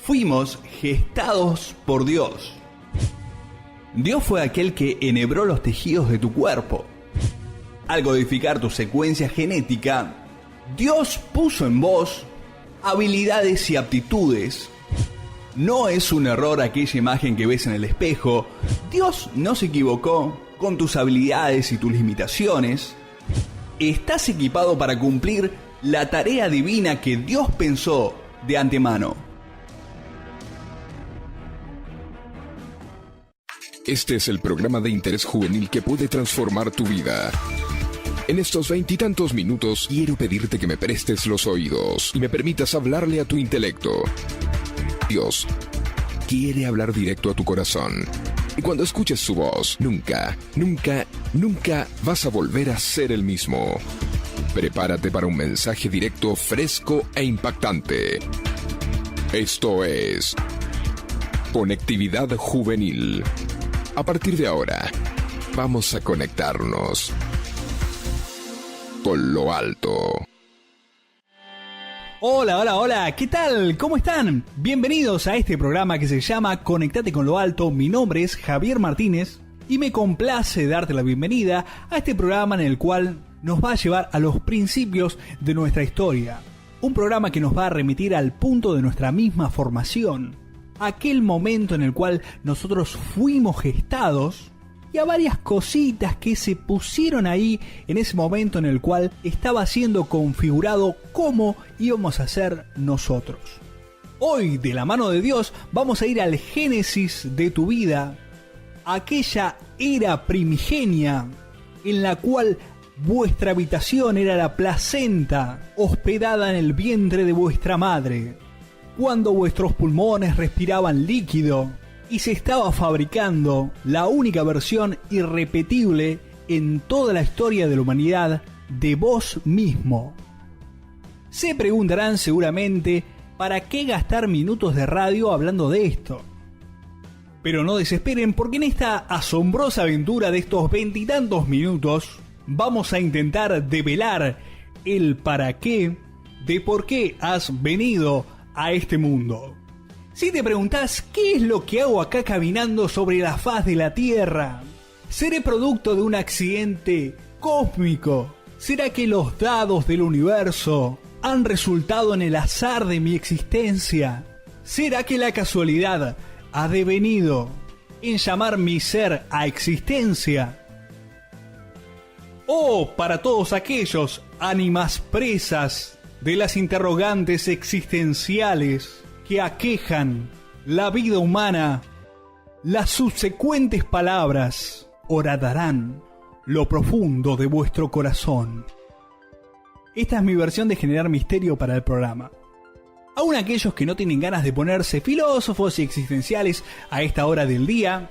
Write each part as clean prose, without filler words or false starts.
fuimos gestados por Dios. Dios fue aquel que enhebró los tejidos de tu cuerpo. Al codificar tu secuencia genética, Dios puso en vos habilidades y aptitudes. No es un error aquella imagen que ves en el espejo. Dios no se equivocó con tus habilidades y tus limitaciones. Estás equipado para cumplir la tarea divina que Dios pensó de antemano. Este es el programa de interés juvenil que puede transformar tu vida. En estos 20 y tantos minutos quiero pedirte que me prestes los oídos y me permitas hablarle a tu intelecto. Dios quiere hablar directo a tu corazón. Y cuando escuches su voz, nunca vas a volver a ser el mismo. Prepárate para un mensaje directo, fresco e impactante. Esto es Conectividad Juvenil. A partir de ahora, vamos a conectarnos con lo alto. Hola, ¿qué tal? ¿Cómo están? Bienvenidos a este programa que se llama Conectate con lo alto. Mi nombre es Javier Martínez y me complace darte la bienvenida a este programa en el cual nos va a llevar a los principios de nuestra historia. Un programa que nos va a remitir al punto de nuestra misma formación, aquel momento en el cual nosotros fuimos gestados, y a varias cositas que se pusieron ahí en ese momento en el cual estaba siendo configurado cómo íbamos a ser nosotros. Hoy, de la mano de Dios, vamos a ir al génesis de tu vida, aquella era primigenia en la cual vuestra habitación era la placenta hospedada en el vientre de vuestra madre, cuando vuestros pulmones respiraban líquido y se estaba fabricando la única versión irrepetible en toda la historia de la humanidad de vos mismo. Se preguntarán seguramente, ¿para qué gastar minutos de radio hablando de esto? Pero no desesperen, porque en esta asombrosa aventura de estos 20 y tantos minutos vamos a intentar develar el para qué de por qué has venido a este mundo. Si te preguntás ¿qué es lo que hago acá caminando sobre la faz de la Tierra? ¿Seré producto de un accidente cósmico? ¿Será que los dados del universo han resultado en el azar de mi existencia? ¿Será que la casualidad ha devenido en llamar mi ser a existencia? O para todos aquellos ánimas presas de las interrogantes existenciales que aquejan la vida humana, las subsecuentes palabras horadarán lo profundo de vuestro corazón. Esta es mi versión de generar misterio para el programa. Aún aquellos que no tienen ganas de ponerse filósofos y existenciales a esta hora del día,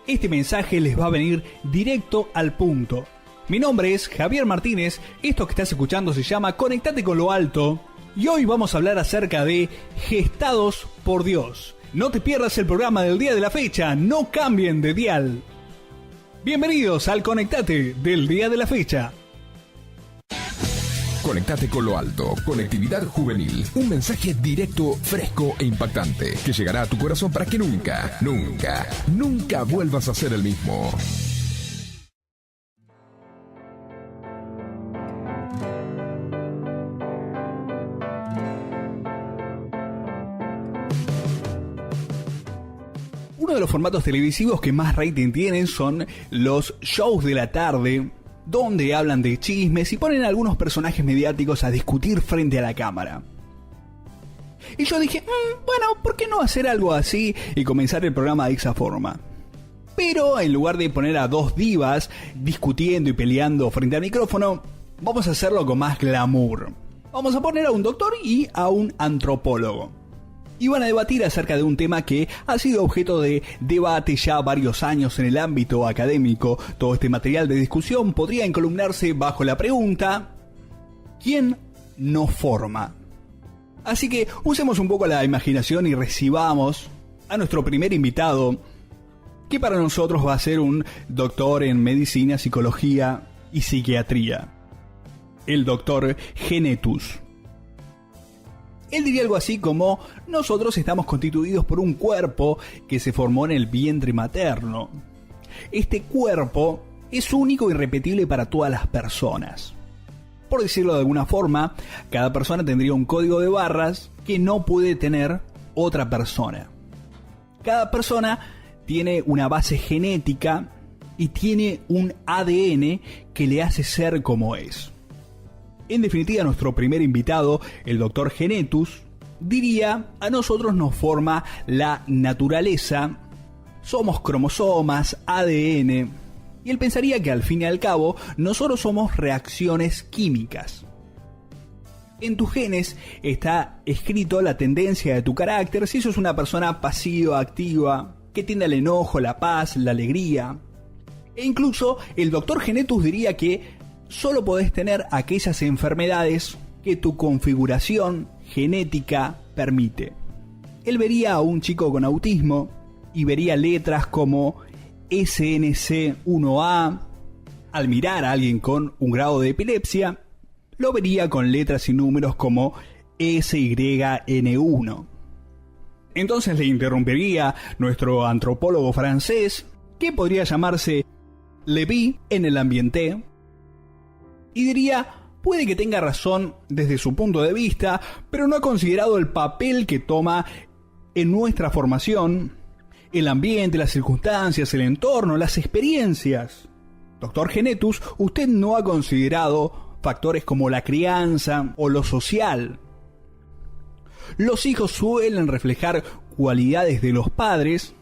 este mensaje les va a venir directo al punto. Mi nombre es Javier Martínez, esto que estás escuchando se llama Conectate con lo alto, y hoy vamos a hablar acerca de gestados por Dios. No te pierdas el programa del día de la fecha, no cambien de dial. Bienvenidos al Conectate del día de la fecha. Conectate con lo alto, conectividad juvenil. Un mensaje directo, fresco e impactante que llegará a tu corazón para que nunca vuelvas a ser el mismo. Uno de los formatos televisivos que más rating tienen son los shows de la tarde, donde hablan de chismes y ponen a algunos personajes mediáticos a discutir frente a la cámara. Y yo dije, bueno, ¿por qué no hacer algo así y comenzar el programa de esa forma? Pero en lugar de poner a dos divas discutiendo y peleando frente al micrófono, vamos a hacerlo con más glamour. Vamos a poner a un doctor y a un antropólogo. Y van a debatir acerca de un tema que ha sido objeto de debate ya varios años en el ámbito académico. Todo este material de discusión podría encolumnarse bajo la pregunta: ¿quién nos forma? Así que usemos un poco la imaginación y recibamos a nuestro primer invitado, que para nosotros va a ser un doctor en medicina, psicología y psiquiatría, el doctor Genetus. Él diría algo así como: nosotros estamos constituidos por un cuerpo que se formó en el vientre materno. Este cuerpo es único e irrepetible para todas las personas. Por decirlo de alguna forma, cada persona tendría un código de barras que no puede tener otra persona. Cada persona tiene una base genética y tiene un ADN que le hace ser como es. En definitiva, nuestro primer invitado, el Dr. Genetus, diría: a nosotros nos forma la naturaleza, somos cromosomas, ADN, y él pensaría que al fin y al cabo nosotros somos reacciones químicas. En tus genes está escrito la tendencia de tu carácter, si sos una persona pasiva, activa, que tiende al enojo, la paz, la alegría. E incluso el Dr. Genetus diría que solo podés tener aquellas enfermedades que tu configuración genética permite. Él vería a un chico con autismo y vería letras como SNC1A. Al mirar a alguien con un grado de epilepsia, lo vería con letras y números como SYN1. Entonces le interrumpiría nuestro antropólogo francés, que podría llamarse Lévy en el ambiente, y diría: puede que tenga razón desde su punto de vista, pero no ha considerado el papel que toma en nuestra formación el ambiente, las circunstancias, el entorno, las experiencias. Dr. Genetus, usted no ha considerado factores como la crianza o lo social. Los hijos suelen reflejar cualidades de los padres,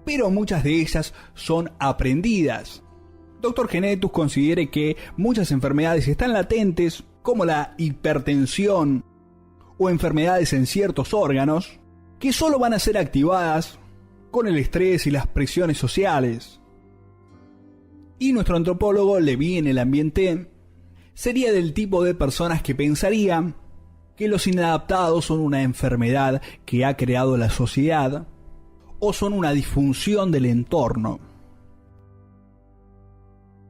pero muchas de ellas son aprendidas. Dr. Genetus considera que muchas enfermedades están latentes, como la hipertensión o enfermedades en ciertos órganos, que solo van a ser activadas con el estrés y las presiones sociales. Y nuestro antropólogo Lévy en el ambiente sería del tipo de personas que pensaría que los inadaptados son una enfermedad que ha creado la sociedad o son una disfunción del entorno.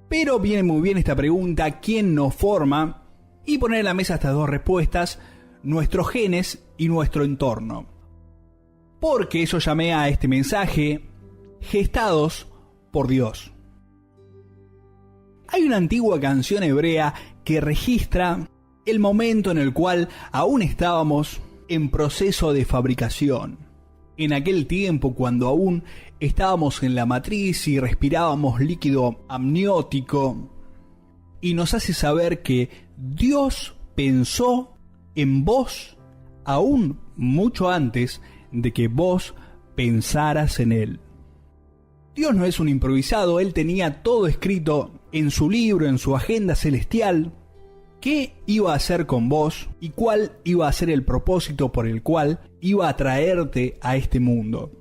Pero viene muy bien esta pregunta: ¿quién nos forma? Y poner en la mesa estas dos respuestas: nuestros genes y nuestro entorno. Porque eso llamé a este mensaje Gestados por Dios. Hay una antigua canción hebrea que registra el momento en el cual aún estábamos en proceso de fabricación. En aquel tiempo, cuando aún estábamos en la matriz y respirábamos líquido amniótico, y nos hace saber que Dios pensó en vos aún mucho antes de que vos pensaras en Él. Dios no es un improvisado, Él tenía todo escrito en su libro, en su agenda celestial, qué iba a hacer con vos y cuál iba a ser el propósito por el cual iba a traerte a este mundo.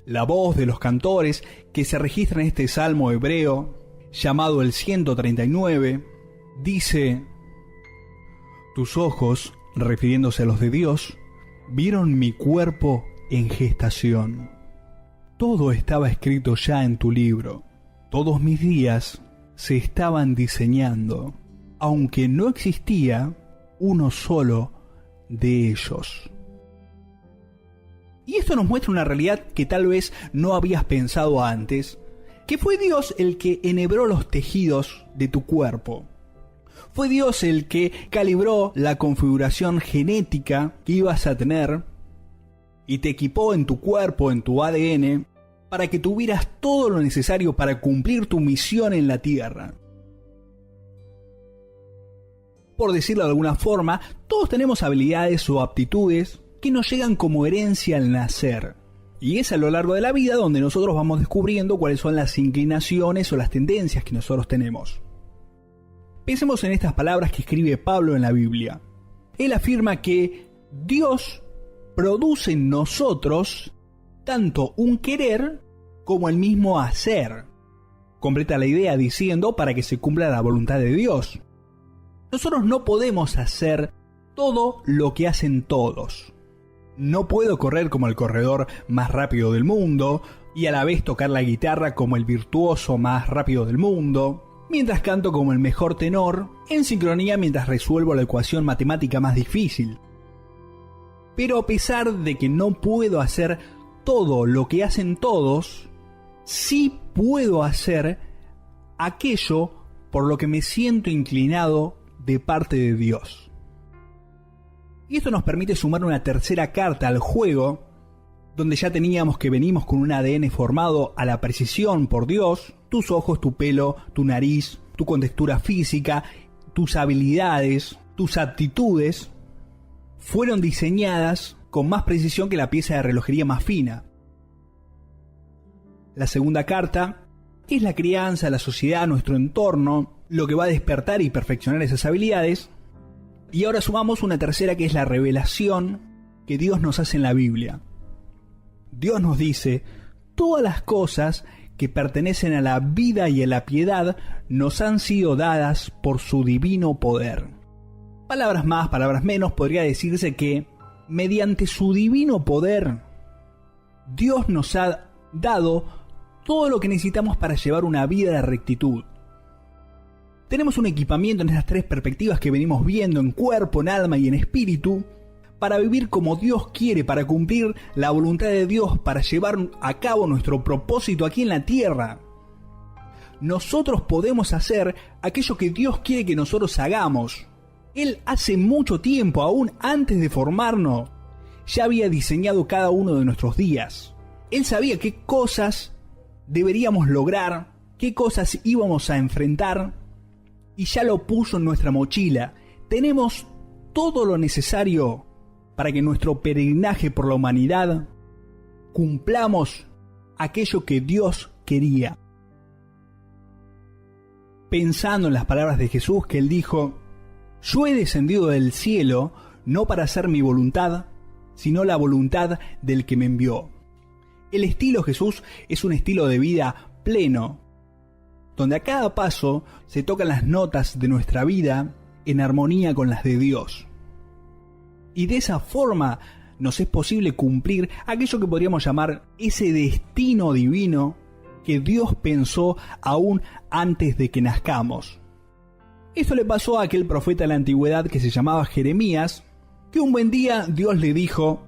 La voz de los cantores que se registra en este salmo hebreo, llamado el 139, dice: tus ojos, refiriéndose a los de Dios, vieron mi cuerpo en gestación. Todo estaba escrito ya en tu libro. Todos mis días se estaban diseñando, aunque no existía uno solo de ellos. Y esto nos muestra una realidad que tal vez no habías pensado antes, que fue Dios el que enhebró los tejidos de tu cuerpo. Fue Dios el que calibró la configuración genética que ibas a tener y te equipó en tu cuerpo, en tu ADN, para que tuvieras todo lo necesario para cumplir tu misión en la Tierra. Por decirlo de alguna forma, todos tenemos habilidades o aptitudes que nos llegan como herencia al nacer. Y es a lo largo de la vida donde nosotros vamos descubriendo cuáles son las inclinaciones o las tendencias que nosotros tenemos. Pensemos en estas palabras que escribe Pablo en la Biblia. Él afirma que Dios produce en nosotros tanto un querer como el mismo hacer. Completa la idea diciendo: para que se cumpla la voluntad de Dios. Nosotros no podemos hacer todo lo que hacen todos. No puedo correr como el corredor más rápido del mundo y a la vez tocar la guitarra como el virtuoso más rápido del mundo, mientras canto como el mejor tenor, en sincronía mientras resuelvo la ecuación matemática más difícil. Pero a pesar de que no puedo hacer todo lo que hacen todos, sí puedo hacer aquello por lo que me siento inclinado de parte de Dios. Y esto nos permite sumar una tercera carta al juego, donde ya teníamos que venimos con un ADN formado a la precisión por Dios, tus ojos, tu pelo, tu nariz, tu contextura física, tus habilidades, tus aptitudes, fueron diseñadas con más precisión que la pieza de relojería más fina. La segunda carta es la crianza, la sociedad, nuestro entorno, lo que va a despertar y perfeccionar esas habilidades. Y ahora sumamos una tercera, que es la revelación que Dios nos hace en la Biblia. Dios nos dice: todas las cosas que pertenecen a la vida y a la piedad nos han sido dadas por su divino poder. Palabras más, palabras menos, podría decirse que mediante su divino poder, Dios nos ha dado todo lo que necesitamos para llevar una vida de rectitud. Tenemos un equipamiento en estas tres perspectivas que venimos viendo, en cuerpo, en alma y en espíritu, para vivir como Dios quiere, para cumplir la voluntad de Dios, para llevar a cabo nuestro propósito aquí en la tierra. Nosotros podemos hacer aquello que Dios quiere que nosotros hagamos. Él hace mucho tiempo, aún antes de formarnos, ya había diseñado cada uno de nuestros días. Él sabía qué cosas deberíamos lograr, qué cosas íbamos a enfrentar, y ya lo puso en nuestra mochila. Tenemos todo lo necesario para que nuestro peregrinaje por la humanidad cumplamos aquello que Dios quería. Pensando en las palabras de Jesús, que Él dijo: yo he descendido del cielo no para hacer mi voluntad, sino la voluntad del que me envió. El estilo Jesús es un estilo de vida pleno, donde a cada paso se tocan las notas de nuestra vida en armonía con las de Dios. Y de esa forma nos es posible cumplir aquello que podríamos llamar ese destino divino que Dios pensó aún antes de que nazcamos. Esto le pasó a aquel profeta de la antigüedad que se llamaba Jeremías, que un buen día Dios le dijo: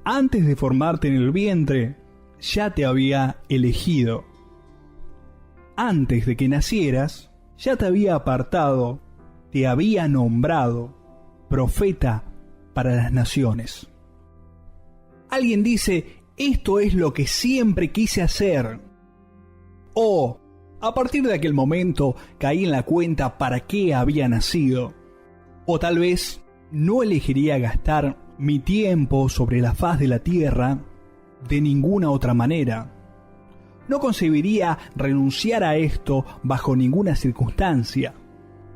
antes de formarte en el vientre, ya te había elegido. Antes de que nacieras, ya te había apartado, te había nombrado profeta para las naciones. Alguien dice: esto es lo que siempre quise hacer. O, a partir de aquel momento caí en la cuenta para qué había nacido. O tal vez no elegiría gastar mi tiempo sobre la faz de la tierra de ninguna otra manera. No concebiría renunciar a esto bajo ninguna circunstancia,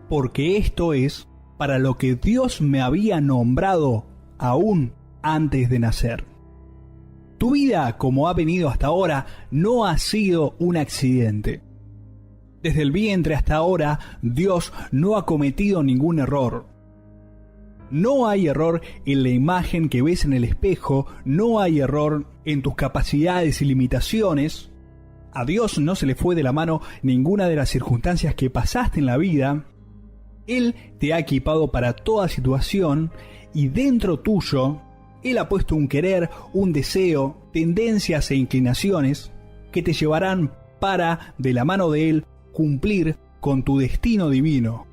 porque esto es para lo que Dios me había nombrado aún antes de nacer. Tu vida, como ha venido hasta ahora, no ha sido un accidente. Desde el vientre hasta ahora, Dios no ha cometido ningún error. No hay error en la imagen que ves en el espejo, no hay error en tus capacidades y limitaciones. A Dios no se le fue de la mano ninguna de las circunstancias que pasaste en la vida. Él te ha equipado para toda situación y dentro tuyo, Él ha puesto un querer, un deseo, tendencias e inclinaciones que te llevarán para, de la mano de Él, cumplir con tu destino divino.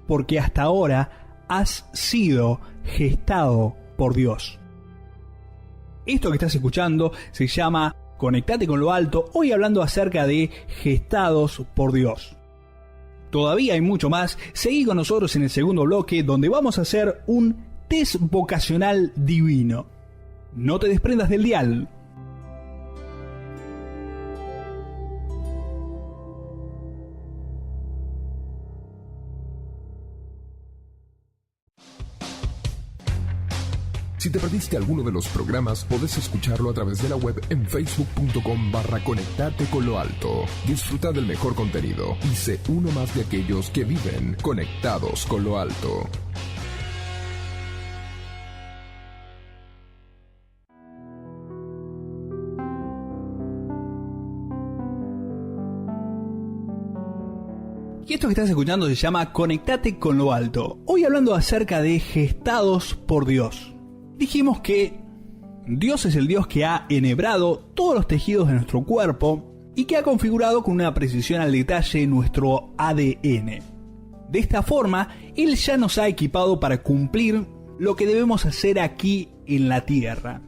Porque hasta ahora has sido gestado por Dios. Esto que estás escuchando se llama Conectate con lo Alto, hoy hablando acerca de gestados por Dios. Todavía hay mucho más, seguí con nosotros en el segundo bloque, donde vamos a hacer un test vocacional divino. No te desprendas del dial. Si te perdiste alguno de los programas, podés escucharlo a través de la web en facebook.com/conectate con lo alto. Disfruta del mejor contenido y sé uno más de aquellos que viven conectados con lo alto. Y esto que estás escuchando se llama Conectate con lo Alto. Hoy hablando acerca de gestados por Dios. Dijimos que Dios es el Dios que ha enhebrado todos los tejidos de nuestro cuerpo y que ha configurado con una precisión al detalle nuestro ADN. De esta forma, Él ya nos ha equipado para cumplir lo que debemos hacer aquí en la tierra.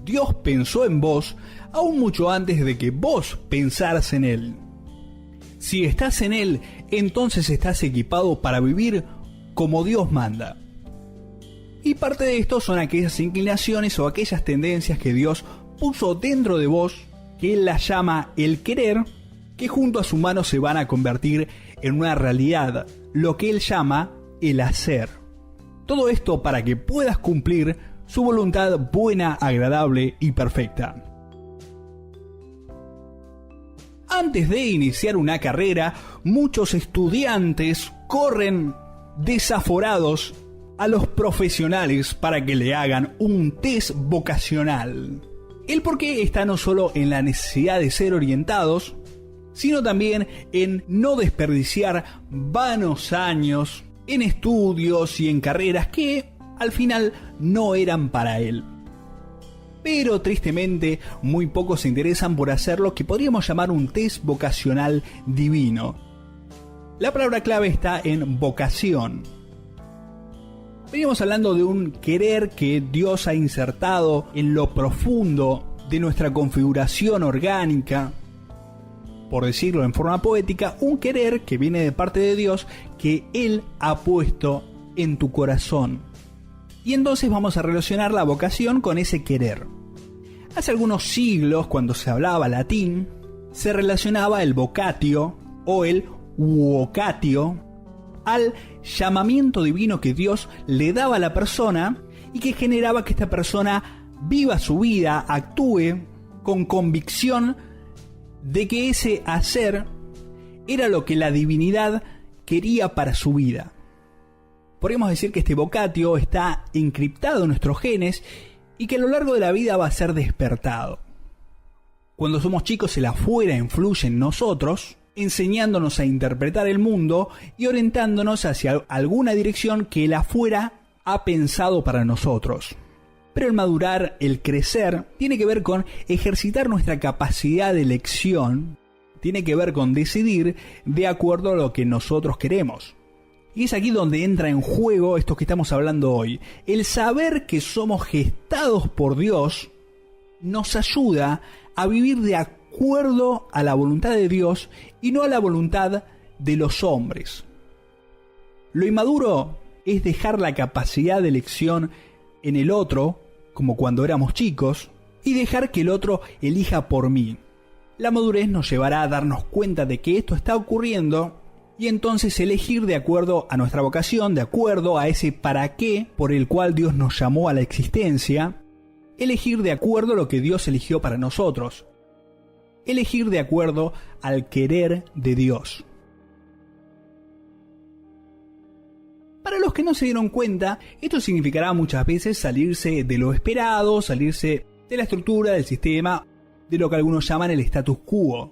Dios pensó en vos aún mucho antes de que vos pensaras en Él. Si estás en Él, entonces estás equipado para vivir como Dios manda. Y parte de esto son aquellas inclinaciones o aquellas tendencias que Dios puso dentro de vos, que Él las llama el querer, que junto a su mano se van a convertir en una realidad, lo que Él llama el hacer. Todo esto para que puedas cumplir su voluntad buena, agradable y perfecta. Antes de iniciar una carrera, muchos estudiantes corren desaforados a los profesionales para que le hagan un test vocacional. El porqué está no solo en la necesidad de ser orientados, sino también en no desperdiciar vanos años en estudios y en carreras que al final no eran para él. Pero tristemente muy pocos se interesan por hacer lo que podríamos llamar un test vocacional divino. La palabra clave está en vocación. Venimos hablando de un querer que Dios ha insertado en lo profundo de nuestra configuración orgánica, por decirlo en forma poética, un querer que viene de parte de Dios que Él ha puesto en tu corazón. Y entonces vamos a relacionar la vocación con ese querer. Hace algunos siglos, cuando se hablaba latín, se relacionaba el vocatio o el vocatio al llamamiento divino que Dios le daba a la persona y que generaba que esta persona viva su vida, actúe con convicción de que ese hacer era lo que la divinidad quería para su vida. Podríamos decir que este vocatio está encriptado en nuestros genes y que a lo largo de la vida va a ser despertado. Cuando somos chicos, el afuera influye en nosotros, enseñándonos a interpretar el mundo y orientándonos hacia alguna dirección que el afuera ha pensado para nosotros. Pero el madurar, el crecer, tiene que ver con ejercitar nuestra capacidad de elección, tiene que ver con decidir de acuerdo a lo que nosotros queremos. Y es aquí donde entra en juego esto que estamos hablando hoy. El saber que somos gestados por Dios nos ayuda a vivir de acuerdo a la voluntad de Dios y no a la voluntad de los hombres. Lo inmaduro es dejar la capacidad de elección en el otro, como cuando éramos chicos, y dejar que el otro elija por mí. La madurez nos llevará a darnos cuenta de que esto está ocurriendo y entonces elegir de acuerdo a nuestra vocación, de acuerdo a ese para qué por el cual Dios nos llamó a la existencia, elegir de acuerdo a lo que Dios eligió para nosotros, elegir de acuerdo al querer de Dios. Para los que no se dieron cuenta, esto significará muchas veces salirse de lo esperado, salirse de la estructura, del sistema, de lo que algunos llaman el status quo.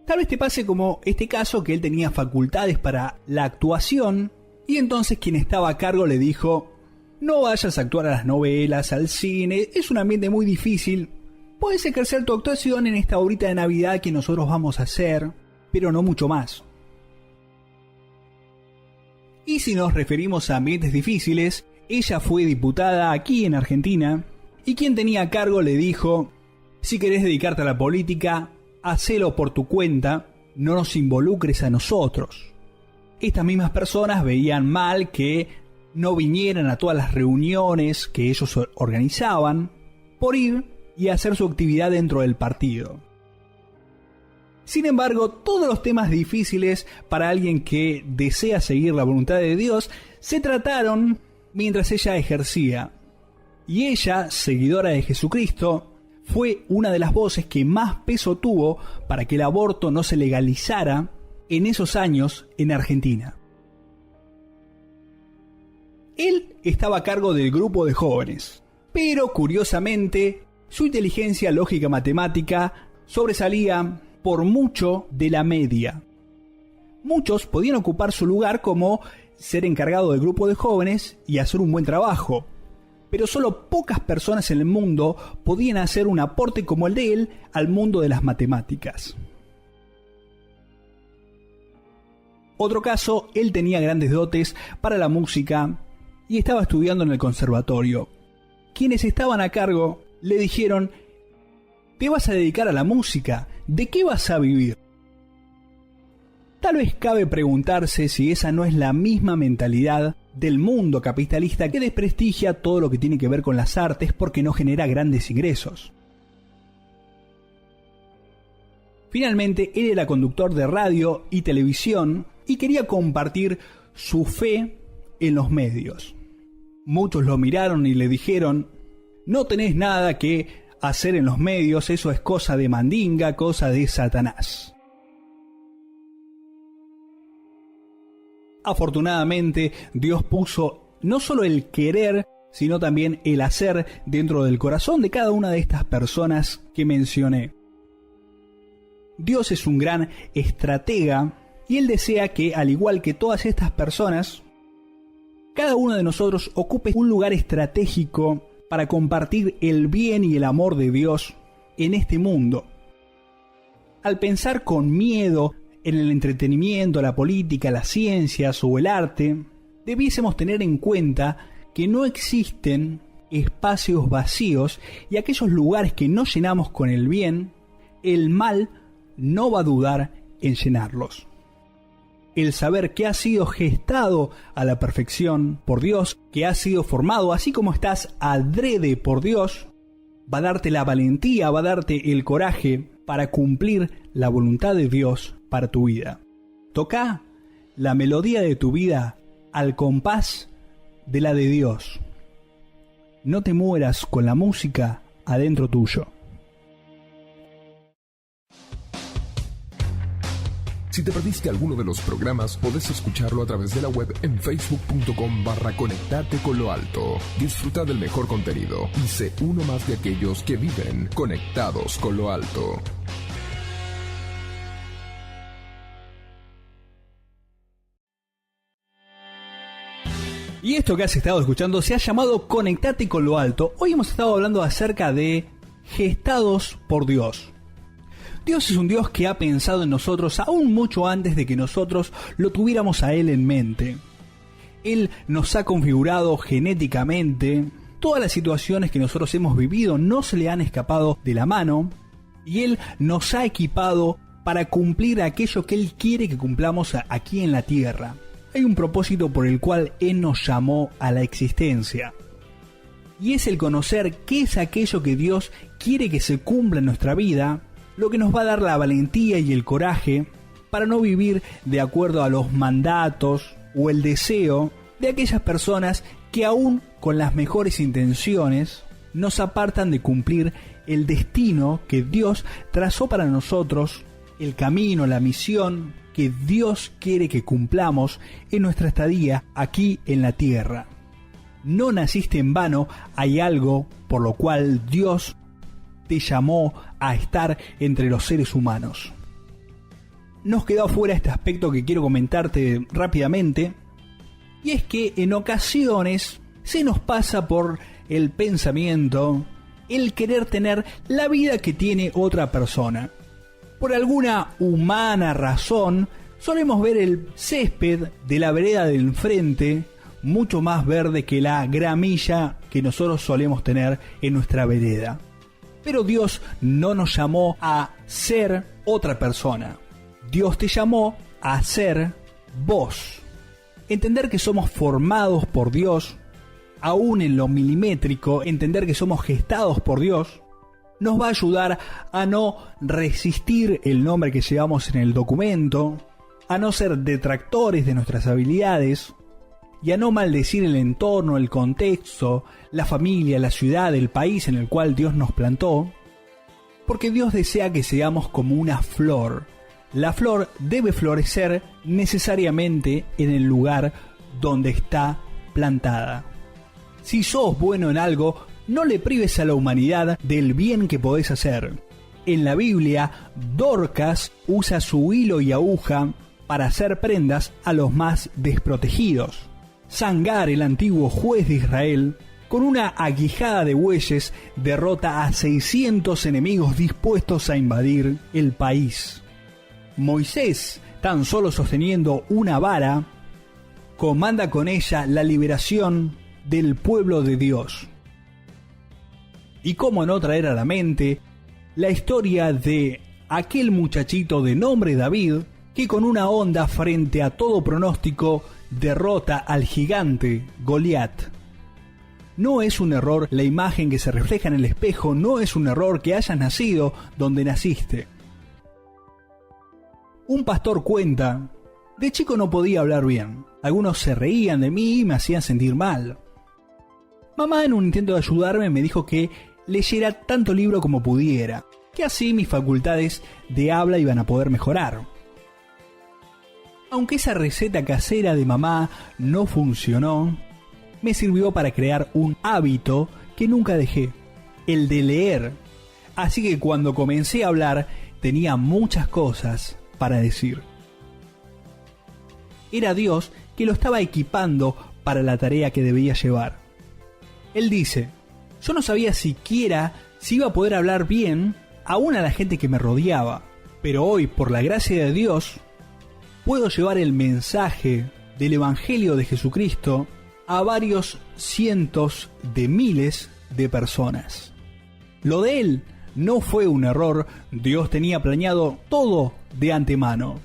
Tal vez te pase como este caso, que él tenía facultades para la actuación y entonces quien estaba a cargo le dijo: no vayas a actuar a las novelas, al cine, es un ambiente muy difícil, puedes ejercer tu actuación en esta horita de Navidad que nosotros vamos a hacer, pero no mucho más. Y si nos referimos a ambientes difíciles, ella fue diputada aquí en Argentina y quien tenía a cargo le dijo: si querés dedicarte a la política, hacelo por tu cuenta, no nos involucres a nosotros. Estas mismas personas veían mal que no vinieran a todas las reuniones que ellos organizaban por ir y hacer su actividad dentro del partido. Sin embargo, todos los temas difíciles para alguien que desea seguir la voluntad de Dios se trataron mientras ella ejercía. Y ella, seguidora de Jesucristo, fue una de las voces que más peso tuvo para que el aborto no se legalizara en esos años en Argentina. Él estaba a cargo del grupo de jóvenes, pero curiosamente su inteligencia lógica matemática sobresalía por mucho de la media. Muchos podían ocupar su lugar como ser encargado del grupo de jóvenes y hacer un buen trabajo, pero solo pocas personas en el mundo podían hacer un aporte como el de él al mundo de las matemáticas. Otro caso, él tenía grandes dotes para la música y estaba estudiando en el conservatorio. Quienes estaban a cargo le dijeron: ¿te vas a dedicar a la música? ¿De qué vas a vivir? Tal vez cabe preguntarse si esa no es la misma mentalidad del mundo capitalista que desprestigia todo lo que tiene que ver con las artes porque no genera grandes ingresos. Finalmente, él era conductor de radio y televisión y quería compartir su fe en los medios. Muchos lo miraron y le dijeron: no tenés nada que hacer en los medios, eso es cosa de mandinga, cosa de Satanás. Afortunadamente, Dios puso no solo el querer, sino también el hacer dentro del corazón de cada una de estas personas que mencioné. Dios es un gran estratega y Él desea que, al igual que todas estas personas, cada uno de nosotros ocupe un lugar estratégico para compartir el bien y el amor de Dios en este mundo. Al pensar con miedo en el entretenimiento, la política, las ciencias o el arte, debiésemos tener en cuenta que no existen espacios vacíos y aquellos lugares que no llenamos con el bien, el mal no va a dudar en llenarlos. El saber que has sido gestado a la perfección por Dios, que has sido formado así como estás adrede por Dios, va a darte la valentía, va a darte el coraje para cumplir la voluntad de Dios para tu vida. Toca la melodía de tu vida al compás de la de Dios. No te mueras con la música adentro tuyo. Si te perdiste alguno de los programas, podés escucharlo a través de la web en facebook.com/conectate con lo alto. Disfruta del mejor contenido y sé uno más de aquellos que viven conectados con lo alto. Y esto que has estado escuchando se ha llamado Conectate con lo alto. Hoy hemos estado hablando acerca de gestados por Dios. Dios es un Dios que ha pensado en nosotros aún mucho antes de que nosotros lo tuviéramos a Él en mente. Él nos ha configurado genéticamente. Todas las situaciones que nosotros hemos vivido no se le han escapado de la mano. Y Él nos ha equipado para cumplir aquello que Él quiere que cumplamos aquí en la tierra. Hay un propósito por el cual Él nos llamó a la existencia. Y es el conocer qué es aquello que Dios quiere que se cumpla en nuestra vida, lo que nos va a dar la valentía y el coraje para no vivir de acuerdo a los mandatos o el deseo de aquellas personas que aún con las mejores intenciones nos apartan de cumplir el destino que Dios trazó para nosotros, el camino, la misión que Dios quiere que cumplamos en nuestra estadía aquí en la tierra. No naciste en vano, hay algo por lo cual Dios te llamó a estar entre los seres humanos. Nos quedó afuera este aspecto que quiero comentarte rápidamente, y es que en ocasiones se nos pasa por el pensamiento el querer tener la vida que tiene otra persona. Por alguna humana razón, solemos ver el césped de la vereda del enfrente mucho más verde que la gramilla que nosotros solemos tener en nuestra vereda. Pero Dios no nos llamó a ser otra persona. Dios te llamó a ser vos. Entender que somos formados por Dios, aún en lo milimétrico, entender que somos gestados por Dios, nos va a ayudar a no resistir el nombre que llevamos en el documento, a no ser detractores de nuestras habilidades y a no maldecir el entorno, el contexto, la familia, la ciudad, el país en el cual Dios nos plantó, porque Dios desea que seamos como una flor. La flor debe florecer necesariamente en el lugar donde está plantada. Si sos bueno en algo, no le prives a la humanidad del bien que podés hacer. En la Biblia, Dorcas usa su hilo y aguja para hacer prendas a los más desprotegidos. Sangar, el antiguo juez de Israel, con una aguijada de bueyes derrota a 600 enemigos dispuestos a invadir el país. Moisés, tan solo sosteniendo una vara, comanda con ella la liberación del pueblo de Dios. Y cómo no traer a la mente la historia de aquel muchachito de nombre David, que con una honda frente a todo pronóstico derrota al gigante Goliat. No es un error la imagen que se refleja en el espejo, no es un error que hayas nacido donde naciste. Un pastor cuenta: de chico no podía hablar bien, algunos se reían de mí y me hacían sentir mal. Mamá, en un intento de ayudarme, me dijo que leyera tanto libro como pudiera, que así mis facultades de habla iban a poder mejorar. Aunque esa receta casera de mamá no funcionó, me sirvió para crear un hábito que nunca dejé, el de leer. Así que cuando comencé a hablar tenía muchas cosas para decir. Era Dios que lo estaba equipando para la tarea que debía llevar. Él dice: yo no sabía siquiera si iba a poder hablar bien aún a la gente que me rodeaba, pero hoy, por la gracia de Dios, puedo llevar el mensaje del Evangelio de Jesucristo a varios cientos de miles de personas. Lo de él no fue un error, Dios tenía planeado todo de antemano.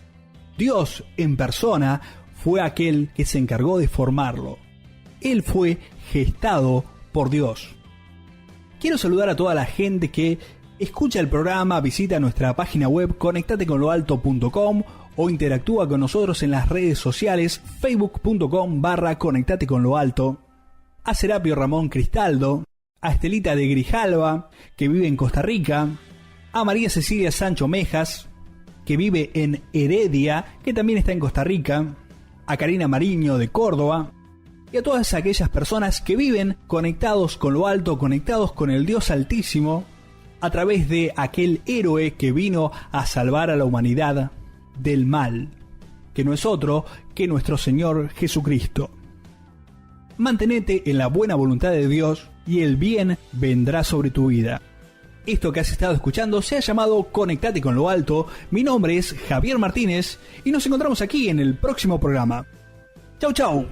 Dios en persona fue aquel que se encargó de formarlo. Él fue gestado por Dios. Quiero saludar a toda la gente que escucha el programa, visita nuestra página web conectateconloalto.com o interactúa con nosotros en las redes sociales facebook.com/conectateconloalto, a Serapio Ramón Cristaldo, a Estelita de Grijalva, que vive en Costa Rica, a María Cecilia Sancho Mejas, que vive en Heredia, que también está en Costa Rica, a Karina Mariño de Córdoba, y a todas aquellas personas que viven conectados con lo alto, conectados con el Dios Altísimo, a través de aquel héroe que vino a salvar a la humanidad del mal, que no es otro que nuestro Señor Jesucristo. Mantenete en la buena voluntad de Dios y el bien vendrá sobre tu vida. Esto que has estado escuchando se ha llamado Conectate con lo Alto. Mi nombre es Javier Martínez y nos encontramos aquí en el próximo programa. Chau, chau.